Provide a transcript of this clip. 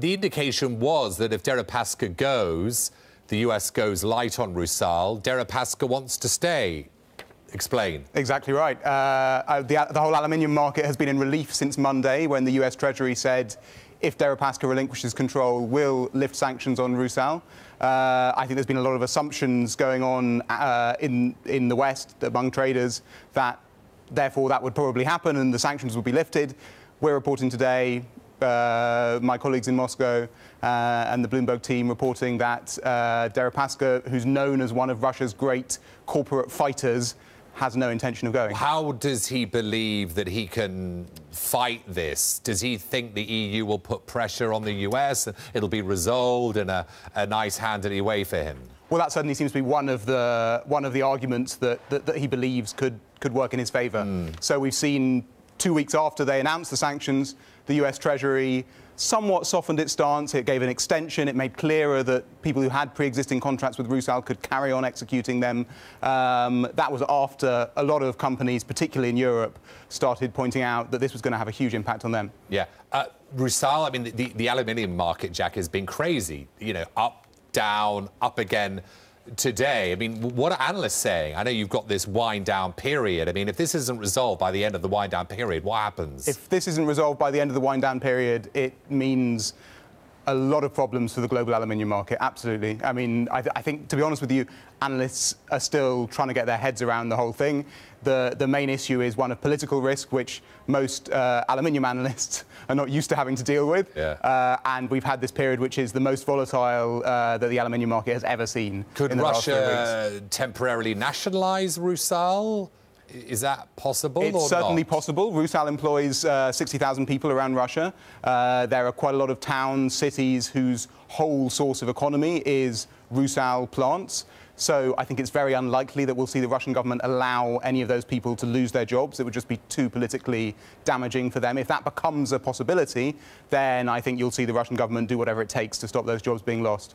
the indication was that if Derapaska goes, the US goes light on Rusal. Derapaska wants to stay. Explain. Exactly right. The whole aluminium market has been in relief since Monday, when the US Treasury said if Derapaska relinquishes control, we'll lift sanctions on Rusal. I think there's been a lot of assumptions going on in the West among traders that therefore that would probably happen and the sanctions would be lifted. We're reporting today, my colleagues in Moscow and the Bloomberg team reporting that Derapaska, who's known as one of Russia's great corporate fighters, has no intention of going. How does he believe that he can fight this? Does he think the EU will put pressure on the US and it'll be resolved in a nice, handily way for him? Well, that certainly seems to be one of the arguments that he believes could work in his favour. So we've seen 2 weeks after they announced the sanctions, the US Treasury somewhat softened its stance. It gave an extension. It made clearer that people who had pre-existing contracts with Rusal could carry on executing them. That was after a lot of companies, particularly in Europe, started pointing out that this was going to have a huge impact on them. Yeah. Rusal, I mean, the aluminium market, Jack, has been crazy. You know, up, down, up again today. I mean, what are analysts saying? I know you've got this wind-down period. I mean, if this isn't resolved by the end of the wind-down period, what happens? If this isn't resolved by the end of the wind-down period, it means a lot of problems for the global aluminium market, absolutely. I mean, I think, to be honest with you, analysts are still trying to get their heads around the whole thing. The main issue is one of political risk, which most aluminium analysts are not used to having to deal with. Yeah. And we've had this period which is the most volatile that the aluminium market has ever seen. Could Russia temporarily nationalise Rusal? Is that possible or not? It's certainly possible. Rusal employs 60,000 people around Russia. There are quite a lot of towns, cities whose whole source of economy is Rusal plants. So I think it's very unlikely that we'll see the Russian government allow any of those people to lose their jobs. It would just be too politically damaging for them. If that becomes a possibility, then I think you'll see the Russian government do whatever it takes to stop those jobs being lost.